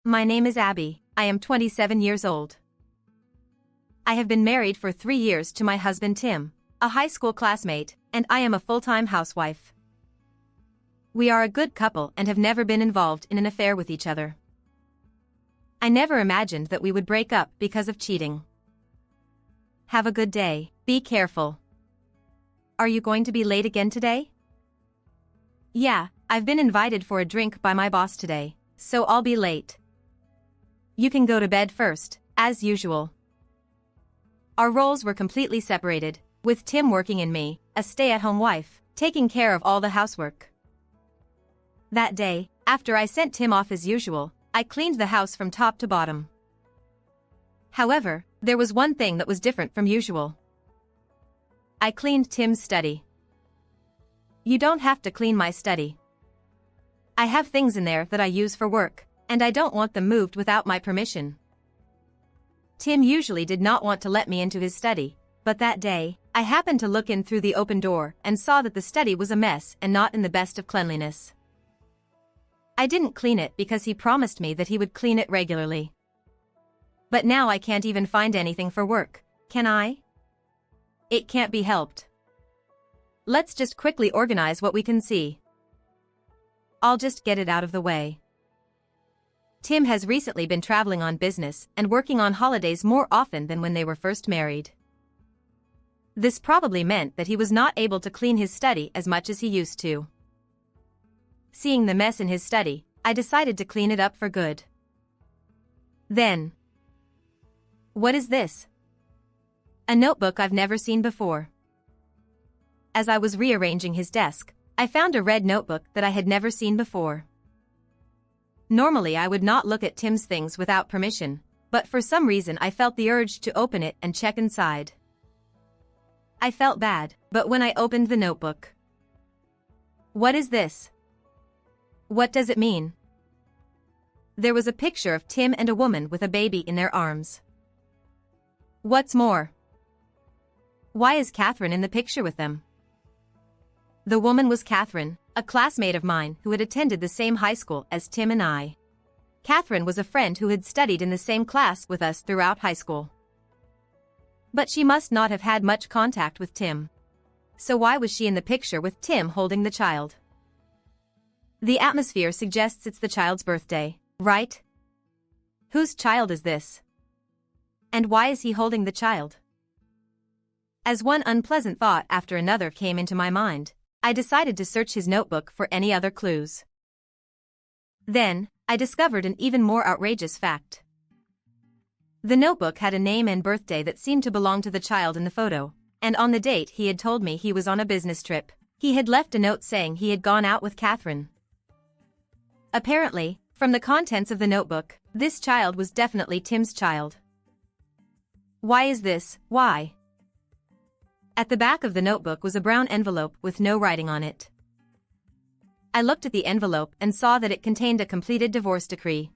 My name is Abby. I am 27 years old. I have been married for 3 years to my husband Tim, a high school classmate, and I am a full-time housewife. We are a good couple and have never been involved in an affair with each other. I never imagined that we would break up because of cheating. Have a good day. Be careful. Are you going to be late again today? Yeah, I've been invited for a drink by my boss today, so I'll be late. You can go to bed first, as usual. Our roles were completely separated, with Tim working and me, a stay-at-home wife, taking care of all the housework. That day, after I sent Tim off as usual, I cleaned the house from top to bottom. However, there was one thing that was different from usual. I cleaned Tim's study. You don't have to clean my study. I have things in there that I use for work, and I don't want them moved without my permission. Tim usually did not want to let me into his study, but that day, I happened to look in through the open door and saw that the study was a mess and not in the best of cleanliness. I didn't clean it because he promised me that he would clean it regularly. But now I can't even find anything for work, can I? It can't be helped. Let's just quickly organize what we can see. I'll just get it out of the way. Tim has recently been traveling on business and working on holidays more often than when they were first married. This probably meant that he was not able to clean his study as much as he used to. Seeing the mess in his study, I decided to clean it up for good. Then, what is this? A notebook I've never seen before. As I was rearranging his desk, I found a red notebook that I had never seen before. Normally I would not look at Tim's things without permission, but for some reason I felt the urge to open it and check inside. I felt bad, but when I opened the notebook. What is this? What does it mean? There was a picture of Tim and a woman with a baby in their arms. What's more? Why is Catherine in the picture with them? The woman was Catherine, a classmate of mine who had attended the same high school as Tim and I. Catherine was a friend who had studied in the same class with us throughout high school. But she must not have had much contact with Tim. So why was she in the picture with Tim holding the child? The atmosphere suggests it's the child's birthday, right? Whose child is this? And why is he holding the child? As one unpleasant thought after another came into my mind, I decided to search his notebook for any other clues. Then, I discovered an even more outrageous fact. The notebook had a name and birthday that seemed to belong to the child in the photo, and on the date he had told me he was on a business trip. He had left a note saying he had gone out with Catherine. Apparently, from the contents of the notebook, this child was definitely Tim's child. Why is this? Why? At the back of the notebook was a brown envelope with no writing on it. I looked at the envelope and saw that it contained a completed divorce decree.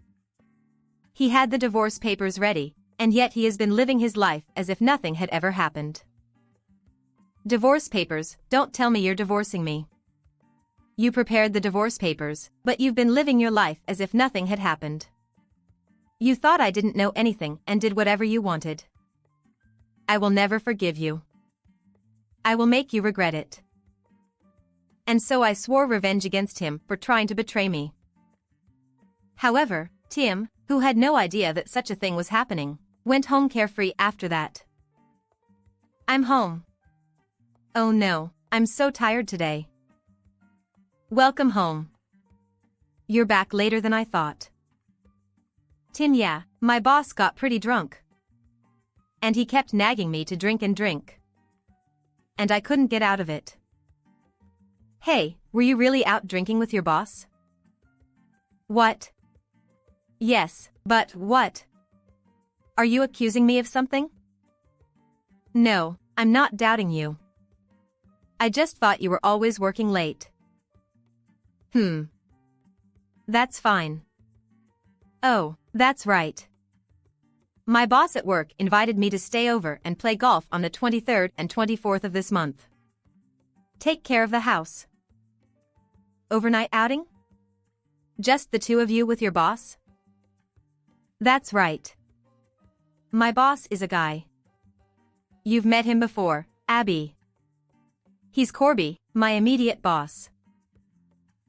He had the divorce papers ready, and yet he has been living his life as if nothing had ever happened. Divorce papers, don't tell me you're divorcing me. You prepared the divorce papers, but you've been living your life as if nothing had happened. You thought I didn't know anything and did whatever you wanted. I will never forgive you. I will make you regret it. And so I swore revenge against him for trying to betray me. However, Tim, who had no idea that such a thing was happening, went home carefree after that. I'm home. Oh no, I'm so tired today. Welcome home. You're back later than I thought. Tim, yeah, my boss got pretty drunk. And he kept nagging me to drink and drink. And I couldn't get out of it. Hey, were you really out drinking with your boss? What? Yes, but what? Are you accusing me of something? No, I'm not doubting you. I just thought you were always working late. That's fine. Oh, that's right. My boss at work invited me to stay over and play golf on the 23rd and 24th of this month. Take care of the house. Overnight outing? Just the two of you with your boss? That's right. My boss is a guy. You've met him before, Abby. He's Corby, my immediate boss.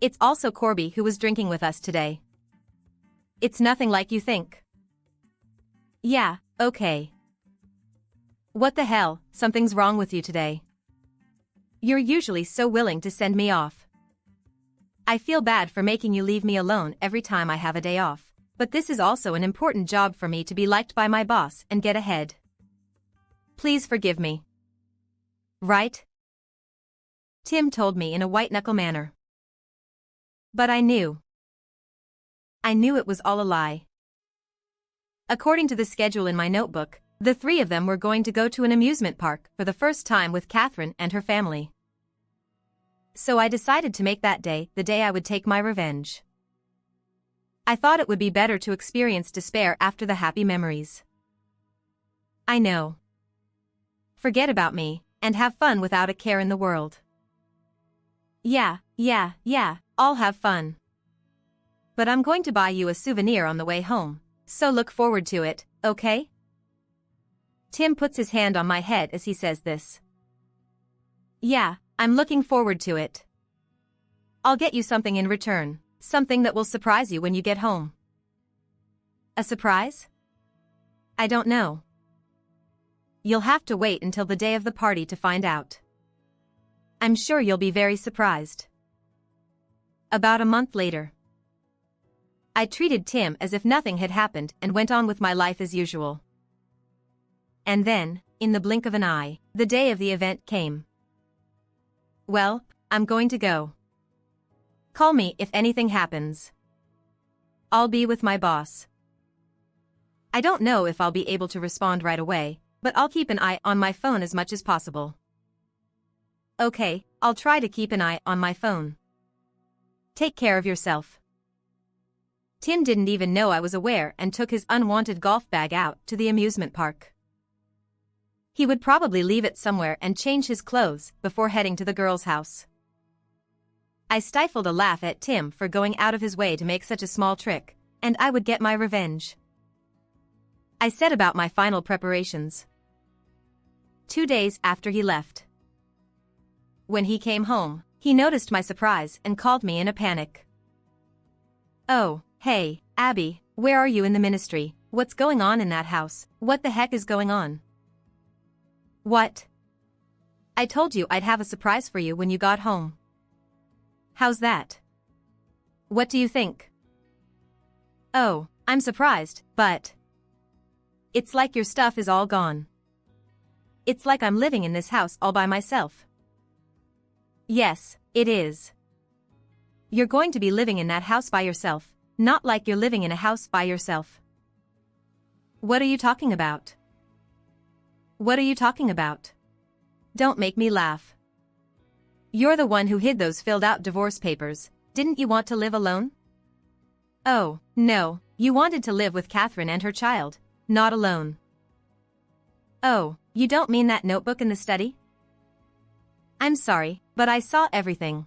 It's also Corby who was drinking with us today. It's nothing like you think. Yeah, okay. What the hell, something's wrong with you today. You're usually so willing to send me off. I feel bad for making you leave me alone every time I have a day off, but this is also an important job for me to be liked by my boss and get ahead. Please forgive me. Right? Tim told me in a white-knuckle manner. But I knew. I knew it was all a lie. According to the schedule in my notebook, the three of them were going to go to an amusement park for the first time with Catherine and her family. So I decided to make that day the day I would take my revenge. I thought it would be better to experience despair after the happy memories. I know. Forget about me, and have fun without a care in the world. Yeah, I'll have fun. But I'm going to buy you a souvenir on the way home, so look forward to it, okay? Tim puts his hand on my head as he says this. Yeah, I'm looking forward to it. I'll get you something in return, something that will surprise you when you get home. A surprise? I don't know. You'll have to wait until the day of the party to find out. I'm sure you'll be very surprised. About a month later. I treated Tim as if nothing had happened and went on with my life as usual. And then, in the blink of an eye, the day of the event came. Well, I'm going to go. Call me if anything happens. I'll be with my boss. I don't know if I'll be able to respond right away, but I'll keep an eye on my phone as much as possible. Okay, I'll try to keep an eye on my phone. Take care of yourself. Tim didn't even know I was aware and took his unwanted golf bag out to the amusement park. He would probably leave it somewhere and change his clothes before heading to the girl's house. I stifled a laugh at Tim for going out of his way to make such a small trick, and I would get my revenge. I set about my final preparations. 2 days after he left. When he came home, he noticed my surprise and called me in a panic. Oh, hey, Abby, where are you in the ministry? What's going on in that house? What the heck is going on? What? I told you I'd have a surprise for you when you got home. How's that? What do you think? Oh, I'm surprised, but... It's like your stuff is all gone. It's like I'm living in this house all by myself. Yes, it is. You're going to be living in that house by yourself, not like you're living in a house by yourself. What are you talking about? What are you talking about? Don't make me laugh. You're the one who hid those filled-out divorce papers. Didn't you want to live alone? Oh, no, you wanted to live with Catherine and her child, not alone. Oh, you don't mean that notebook in the study? I'm sorry, but I saw everything.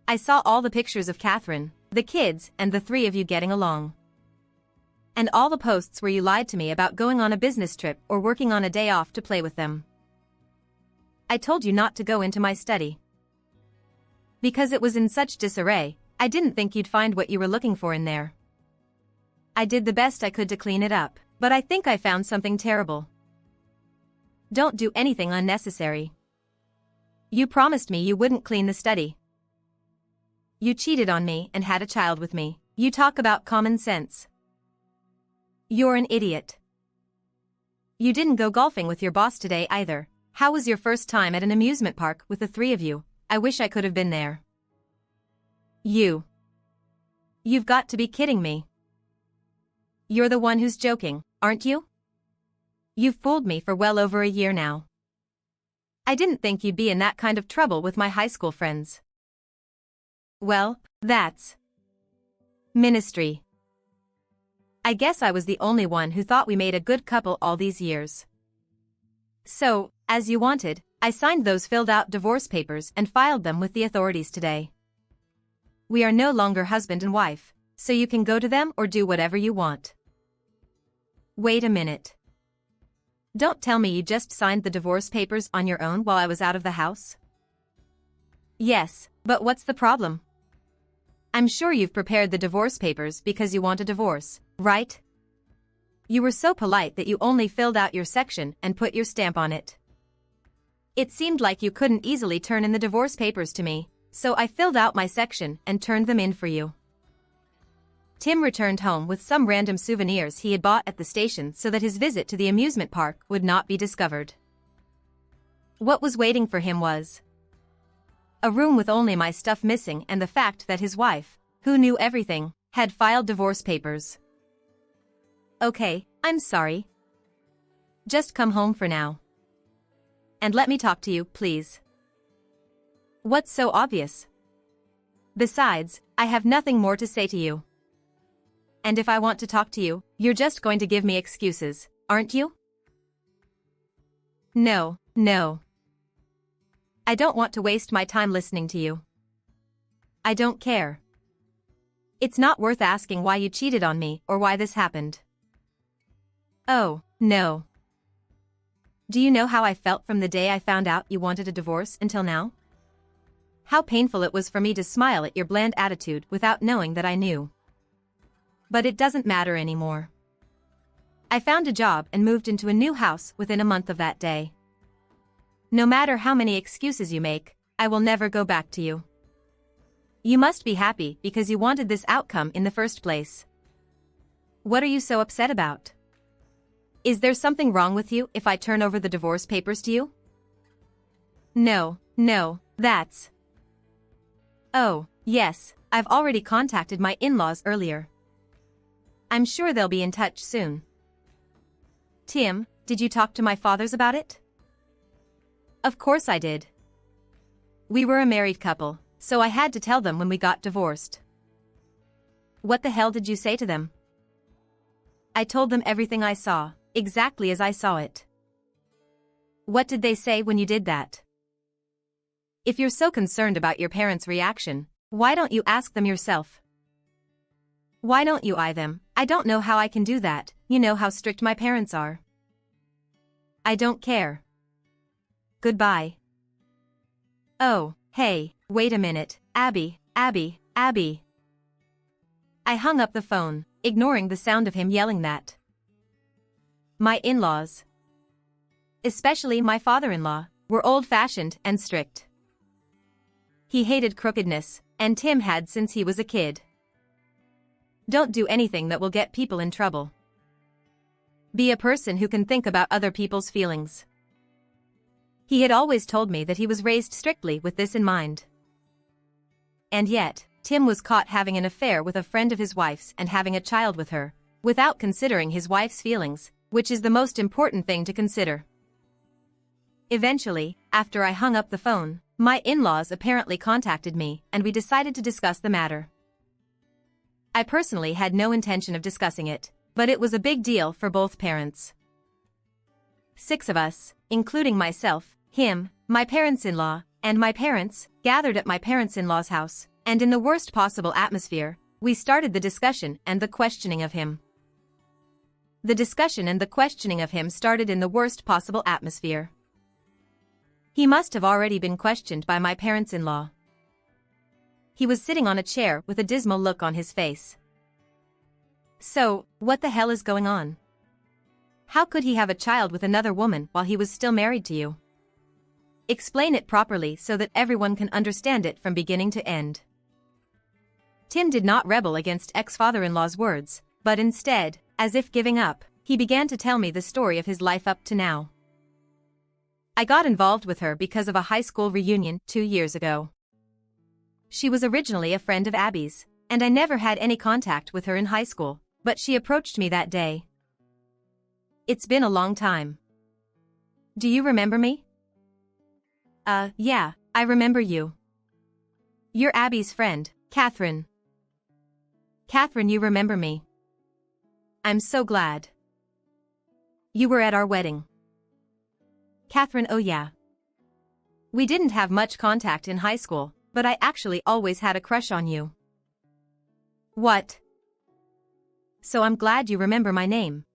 I saw all the pictures of Catherine, the kids, and the three of you getting along. And all the posts where you lied to me about going on a business trip or working on a day off to play with them. I told you not to go into my study. Because it was in such disarray, I didn't think you'd find what you were looking for in there. I did the best I could to clean it up, but I think I found something terrible. Don't do anything unnecessary. You promised me you wouldn't clean the study. You cheated on me and had a child with me. You talk about common sense. You're an idiot. You didn't go golfing with your boss today either. How was your first time at an amusement park with the three of you? I wish I could have been there. You've got to be kidding me. You're the one who's joking, aren't you? You've fooled me for well over a year now. I didn't think you'd be in that kind of trouble with my high school friends. Well, that's ministry. I guess I was the only one who thought we made a good couple all these years. So, as you wanted, I signed those filled-out divorce papers and filed them with the authorities today. We are no longer husband and wife, so you can go to them or do whatever you want. Wait a minute. Don't tell me you just signed the divorce papers on your own while I was out of the house? Yes, but what's the problem? I'm sure you've prepared the divorce papers because you want a divorce, right? You were so polite that you only filled out your section and put your stamp on it. It seemed like you couldn't easily turn in the divorce papers to me, so I filled out my section and turned them in for you. Tim returned home with some random souvenirs he had bought at the station so that his visit to the amusement park would not be discovered. What was waiting for him was a room with only my stuff missing and the fact that his wife, who knew everything, had filed divorce papers. Okay, I'm sorry. Just come home for now. And let me talk to you, please. What's so obvious? Besides, I have nothing more to say to you. And if I want to talk to you, you're just going to give me excuses, aren't you? No. I don't want to waste my time listening to you. I don't care. It's not worth asking why you cheated on me or why this happened. Oh, no. Do you know how I felt from the day I found out you wanted a divorce until now? How painful it was for me to smile at your bland attitude without knowing that I knew. But it doesn't matter anymore. I found a job and moved into a new house within a month of that day. No matter how many excuses you make, I will never go back to you. You must be happy because you wanted this outcome in the first place. What are you so upset about? Is there something wrong with you if I turn over the divorce papers to you? No, that's... Oh, yes, I've already contacted my in-laws earlier. I'm sure they'll be in touch soon. Tim, did you talk to my fathers about it? Of course I did. We were a married couple, so I had to tell them when we got divorced. What the hell did you say to them? I told them everything I saw, exactly as I saw it. What did they say when you did that? If you're so concerned about your parents' reaction, why don't you ask them yourself? Why don't you eye them? I don't know how I can do that, you know how strict my parents are. I don't care. Goodbye. Oh, hey, wait a minute, Abby. I hung up the phone, ignoring the sound of him yelling that. My in-laws, especially my father-in-law, were old-fashioned and strict. He hated crookedness, and Tim had since he was a kid. Don't do anything that will get people in trouble. Be a person who can think about other people's feelings. He had always told me that he was raised strictly with this in mind. And yet, Tim was caught having an affair with a friend of his wife's and having a child with her, without considering his wife's feelings, which is the most important thing to consider. Eventually, after I hung up the phone, my in-laws apparently contacted me and we decided to discuss the matter. I personally had no intention of discussing it, but it was a big deal for both parents. 6 of us, including myself, him, my parents-in-law, and my parents, gathered at my parents-in-law's house, and in the worst possible atmosphere, we started the discussion and the questioning of him. The discussion and the questioning of him started in the worst possible atmosphere. He must have already been questioned by my parents-in-law. He was sitting on a chair with a dismal look on his face. So, what the hell is going on? How could he have a child with another woman while he was still married to you? Explain it properly so that everyone can understand it from beginning to end. Tim did not rebel against ex-father-in-law's words, but instead, as if giving up, he began to tell me the story of his life up to now. I got involved with her because of a high school reunion 2 years ago. She was originally a friend of Abby's, and I never had any contact with her in high school, but she approached me that day. It's been a long time. Do you remember me? Yeah, I remember you. You're Abby's friend, Catherine. Catherine, you remember me. I'm so glad. You were at our wedding. Catherine, oh yeah. We didn't have much contact in high school, but I actually always had a crush on you. What? So I'm glad you remember my name.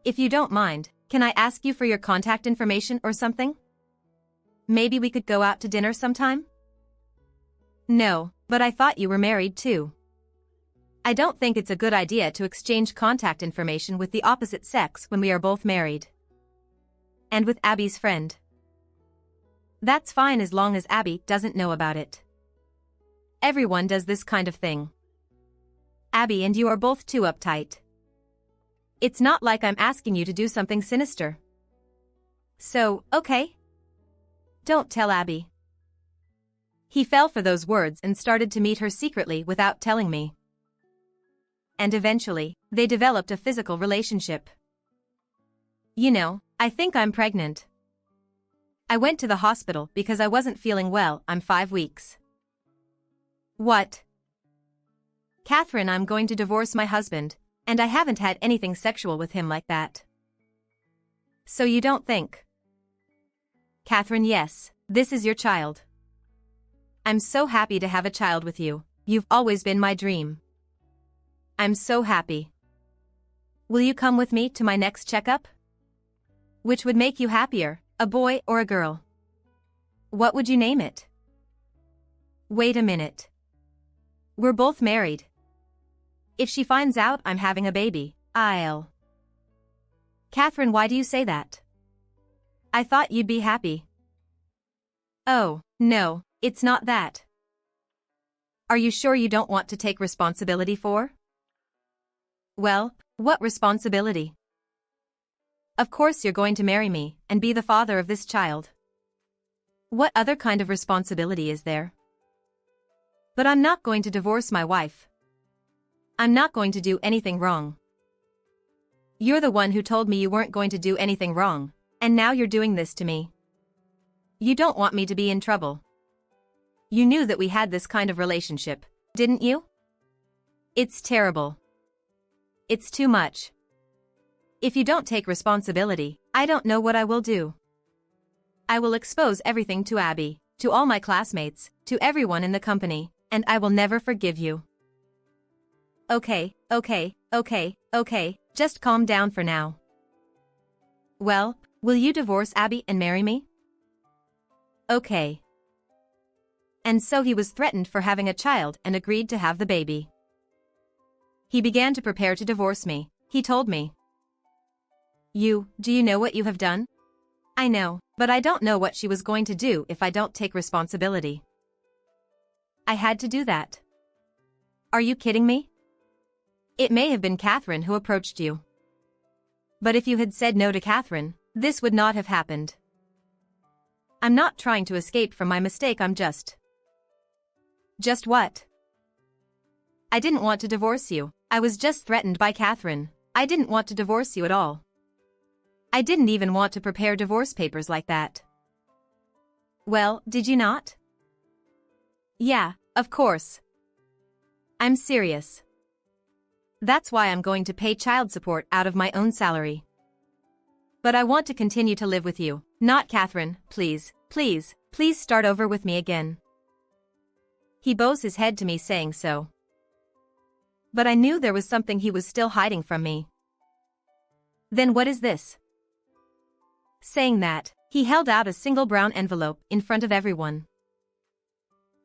If you don't mind, can I ask you for your contact information or something? Maybe we could go out to dinner sometime? No, but I thought you were married too. I don't think it's a good idea to exchange contact information with the opposite sex when we are both married. And with Abby's friend. That's fine as long as Abby doesn't know about it. Everyone does this kind of thing. Abby and you are both too uptight. It's not like I'm asking you to do something sinister. So, okay? Don't tell Abby. He fell for those words and started to meet her secretly without telling me. And eventually, they developed a physical relationship. You know, I think I'm pregnant. I went to the hospital because I wasn't feeling well. I'm 5 weeks. What? Catherine, I'm going to divorce my husband, and I haven't had anything sexual with him like that. So you don't think? Catherine, yes, this is your child. I'm so happy to have a child with you. You've always been my dream. I'm so happy. Will you come with me to my next checkup? Which would make you happier, a boy or a girl? What would you name it? Wait a minute. We're both married. If she finds out I'm having a baby, I'll... Catherine, why do you say that? I thought you'd be happy. Oh, no, it's not that. Are you sure you don't want to take responsibility for? Well, what responsibility? Of course you're going to marry me and be the father of this child. What other kind of responsibility is there? But I'm not going to divorce my wife. I'm not going to do anything wrong. You're the one who told me you weren't going to do anything wrong, and now you're doing this to me. You don't want me to be in trouble. You knew that we had this kind of relationship, didn't you? It's terrible. It's too much. If you don't take responsibility, I don't know what I will do. I will expose everything to Abby, to all my classmates, to everyone in the company, and I will never forgive you. Okay, just calm down for now. Well, will you divorce Abby and marry me? Okay. And so he was threatened for having a child and agreed to have the baby. He began to prepare to divorce me, he told me. Do you know what you have done? I know, but I don't know what she was going to do if I don't take responsibility. I had to do that. Are you kidding me? It may have been Catherine who approached you. But if you had said no to Catherine, this would not have happened. I'm not trying to escape from my mistake, I'm just... Just what? I didn't want to divorce you, I was just threatened by Catherine. I didn't want to divorce you at all. I didn't even want to prepare divorce papers like that. Well, did you not? Yeah, of course. I'm serious. That's why I'm going to pay child support out of my own salary. But I want to continue to live with you, not Catherine, please start over with me again. He bows his head to me saying so. But I knew there was something he was still hiding from me. Then what is this? Saying that, he held out a single brown envelope in front of everyone.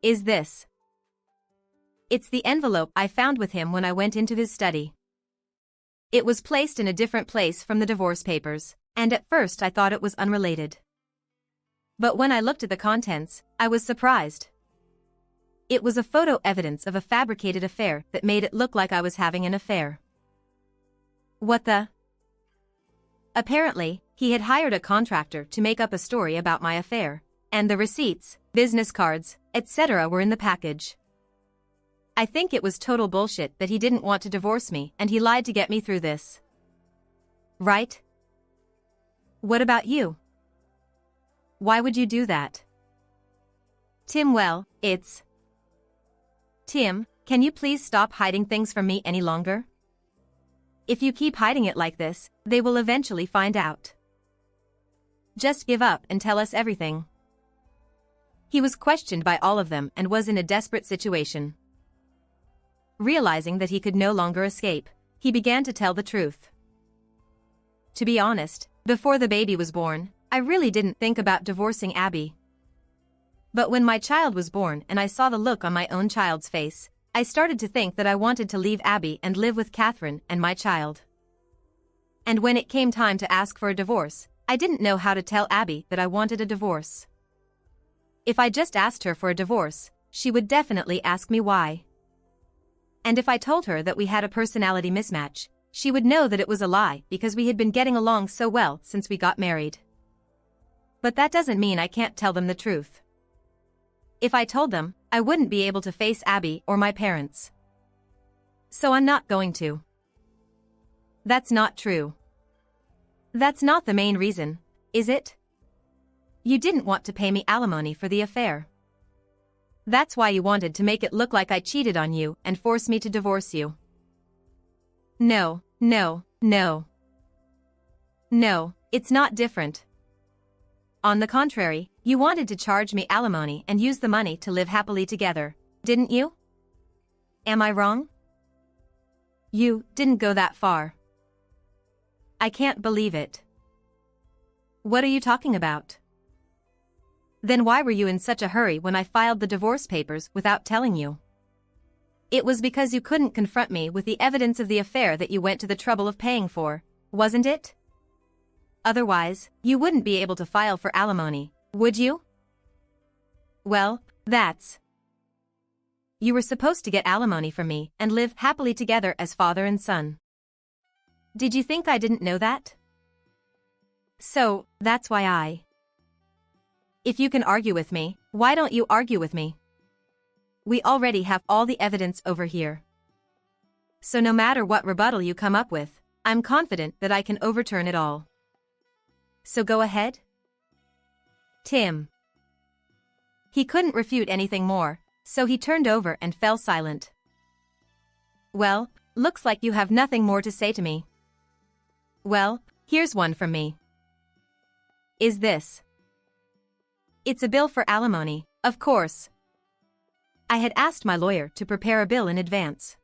Is this? It's the envelope I found with him when I went into his study. It was placed in a different place from the divorce papers, and at first I thought it was unrelated. But when I looked at the contents, I was surprised. It was a photo evidence of a fabricated affair that made it look like I was having an affair. What the? Apparently, he had hired a contractor to make up a story about my affair, and the receipts, business cards, etc. were in the package. I think it was total bullshit that he didn't want to divorce me and he lied to get me through this. Right? What about you? Why would you do that? Tim, well, it's... Tim, can you please stop hiding things from me any longer? If you keep hiding it like this, they will eventually find out. Just give up and tell us everything. He was questioned by all of them and was in a desperate situation. Realizing that he could no longer escape, he began to tell the truth. To be honest, before the baby was born, I really didn't think about divorcing Abby. But when my child was born and I saw the look on my own child's face, I started to think that I wanted to leave Abby and live with Catherine and my child. And when it came time to ask for a divorce, I didn't know how to tell Abby that I wanted a divorce. If I just asked her for a divorce, she would definitely ask me why. And if I told her that we had a personality mismatch, she would know that it was a lie because we had been getting along so well since we got married. But that doesn't mean I can't tell them the truth. If I told them, I wouldn't be able to face Abby or my parents. So I'm not going to. That's not true. That's not the main reason, is it? You didn't want to pay me alimony for the affair. That's why you wanted to make it look like I cheated on you and force me to divorce you. No, no, no. No, it's not different. On the contrary, you wanted to charge me alimony and use the money to live happily together, didn't you? Am I wrong? You didn't go that far. I can't believe it. What are you talking about? Then why were you in such a hurry when I filed the divorce papers without telling you? It was because you couldn't confront me with the evidence of the affair that you went to the trouble of paying for, wasn't it? Otherwise, you wouldn't be able to file for alimony, would you? Well, that's... You were supposed to get alimony from me and live happily together as father and son. Did you think I didn't know that? So, that's why I... If you can argue with me, why don't you argue with me? We already have all the evidence over here. So no matter what rebuttal you come up with, I'm confident that I can overturn it all. So go ahead. Tim. He couldn't refute anything more, so he turned over and fell silent. Well, looks like you have nothing more to say to me. Well, here's one from me. Is this? It's a bill for alimony, of course. I had asked my lawyer to prepare a bill in advance.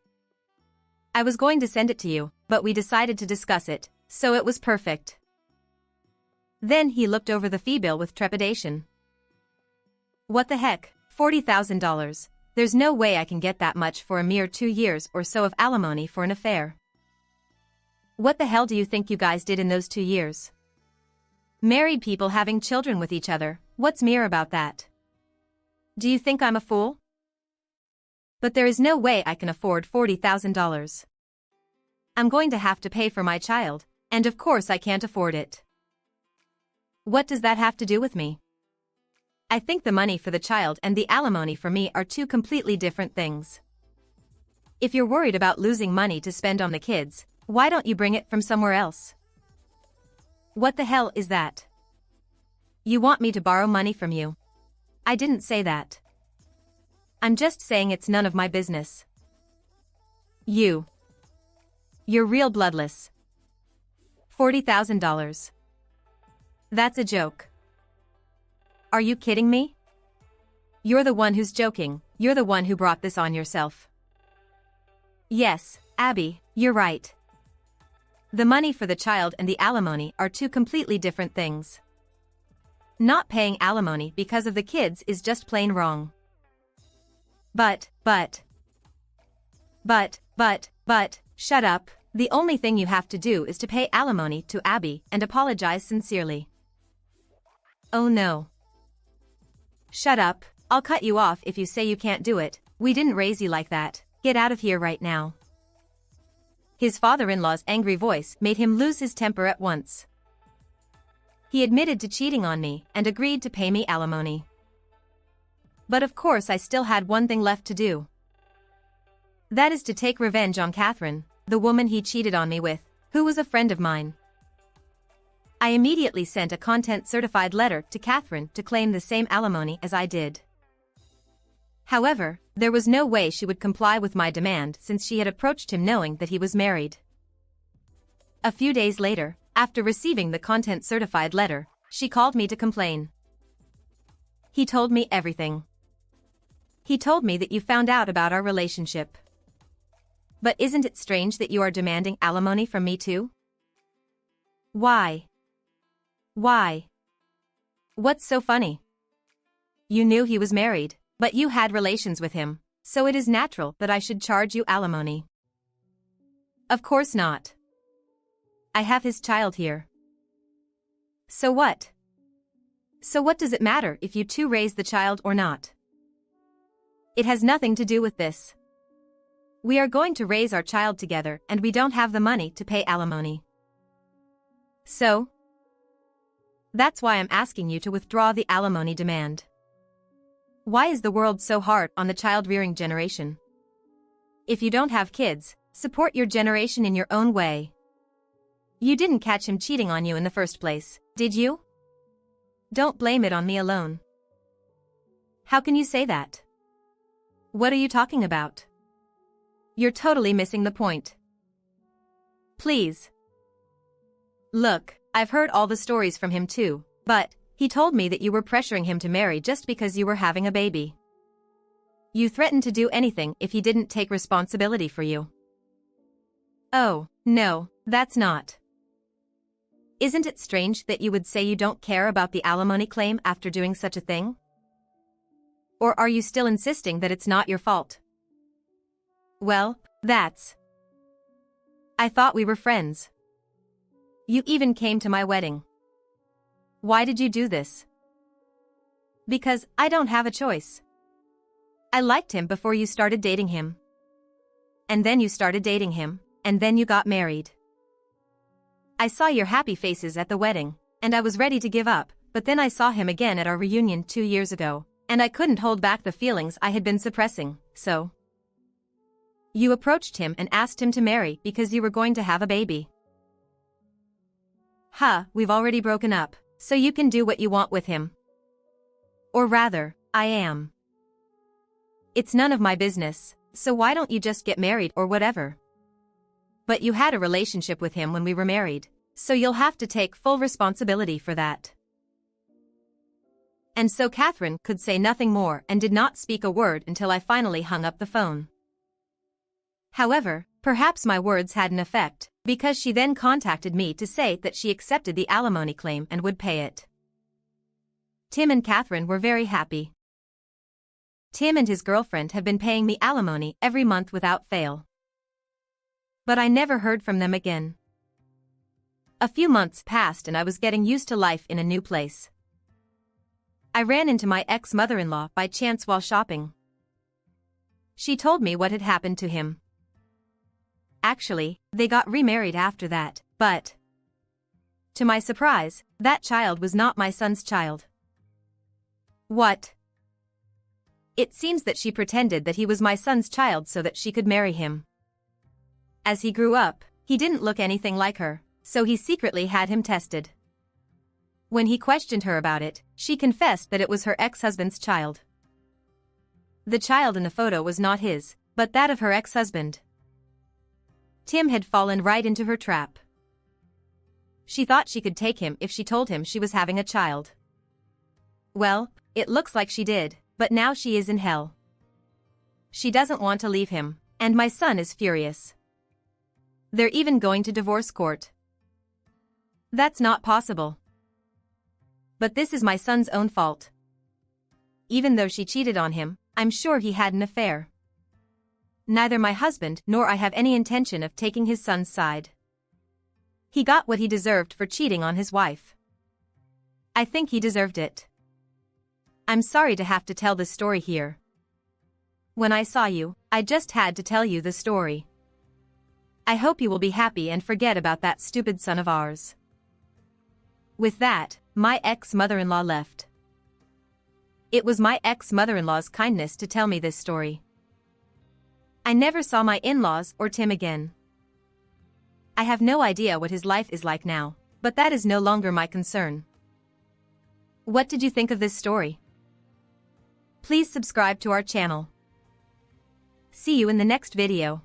I was going to send it to you, but we decided to discuss it, so it was perfect. Then he looked over the fee bill with trepidation. What the heck, $40,000. There's no way I can get that much for a mere 2 years or so of alimony for an affair. What the hell do you think you guys did in those 2 years? Married people having children with each other, what's mere about that? Do you think I'm a fool? But there is no way I can afford $40,000. I'm going to have to pay for my child, and of course I can't afford it. What does that have to do with me? I think the money for the child and the alimony for me are two completely different things. If you're worried about losing money to spend on the kids, why don't you bring it from somewhere else? What the hell is that? You want me to borrow money from you? I didn't say that. I'm just saying it's none of my business. You're real bloodless. $40,000. That's a joke. Are you kidding me? You're the one who's joking, you're the one who brought this on yourself. Yes, Abby, you're right. The money for the child and the alimony are two completely different things. Not paying alimony because of the kids is just plain wrong. But, shut up. The only thing you have to do is to pay alimony to Abby and apologize sincerely. Oh no. Shut up, I'll cut you off if you say you can't do it. We didn't raise you like that. Get out of here right now. His father-in-law's angry voice made him lose his temper at once. He admitted to cheating on me and agreed to pay me alimony. But of course I still had one thing left to do. That is to take revenge on Catherine, the woman he cheated on me with, who was a friend of mine. I immediately sent a content-certified letter to Catherine to claim the same alimony as I did. However, there was no way she would comply with my demand since she had approached him knowing that he was married. A few days later, after receiving the content-certified letter, she called me to complain. He told me everything. He told me that you found out about our relationship. But isn't it strange that you are demanding alimony from me too? Why? Why? What's so funny? You knew he was married, but you had relations with him, so it is natural that I should charge you alimony. Of course not. I have his child here. So what? So what does it matter if you two raise the child or not? It has nothing to do with this. We are going to raise our child together and we don't have the money to pay alimony. So? That's why I'm asking you to withdraw the alimony demand. Why is the world so hard on the child-rearing generation? If you don't have kids, support your generation in your own way. You didn't catch him cheating on you in the first place, did you? Don't blame it on me alone. How can you say that? What are you talking about? You're totally missing the point. Please. Look, I've heard all the stories from him too, but he told me that you were pressuring him to marry just because you were having a baby. You threatened to do anything if he didn't take responsibility for you. Oh, no, that's not. Isn't it strange that you would say you don't care about the alimony claim after doing such a thing? Or are you still insisting that it's not your fault? Well, that's... I thought we were friends. You even came to my wedding. Why did you do this? Because I don't have a choice. I liked him before you started dating him. And then you started dating him, and then you got married. I saw your happy faces at the wedding, and I was ready to give up, but then I saw him again at our reunion 2 years ago, and I couldn't hold back the feelings I had been suppressing, so... You approached him and asked him to marry because you were going to have a baby. We've already broken up, so you can do what you want with him. Or rather, I am. It's none of my business, so why don't you just get married or whatever? But you had a relationship with him when we were married, so you'll have to take full responsibility for that. And so Catherine could say nothing more and did not speak a word until I finally hung up the phone. However, perhaps my words had an effect, because she then contacted me to say that she accepted the alimony claim and would pay it. Tim and Catherine were very happy. Tim and his girlfriend have been paying me alimony every month without fail. But I never heard from them again. A few months passed and I was getting used to life in a new place. I ran into my ex-mother-in-law by chance while shopping. She told me what had happened to him. Actually, they got remarried after that, but... to my surprise, that child was not my son's child. What? It seems that she pretended that he was my son's child so that she could marry him. As he grew up, he didn't look anything like her, so he secretly had him tested. When he questioned her about it, she confessed that it was her ex-husband's child. The child in the photo was not his, but that of her ex-husband. Tim had fallen right into her trap. She thought she could take him if she told him she was having a child. Well, it looks like she did, but now she is in hell. She doesn't want to leave him, and my son is furious. They're even going to divorce court. That's not possible. But this is my son's own fault. Even though she cheated on him, I'm sure he had an affair. Neither my husband nor I have any intention of taking his son's side. He got what he deserved for cheating on his wife. I think he deserved it. I'm sorry to have to tell this story here. When I saw you, I just had to tell you the story. I hope you will be happy and forget about that stupid son of ours. With that, my ex-mother-in-law left. It was my ex-mother-in-law's kindness to tell me this story. I never saw my in-laws or Tim again. I have no idea what his life is like now, but that is no longer my concern. What did you think of this story? Please subscribe to our channel. See you in the next video.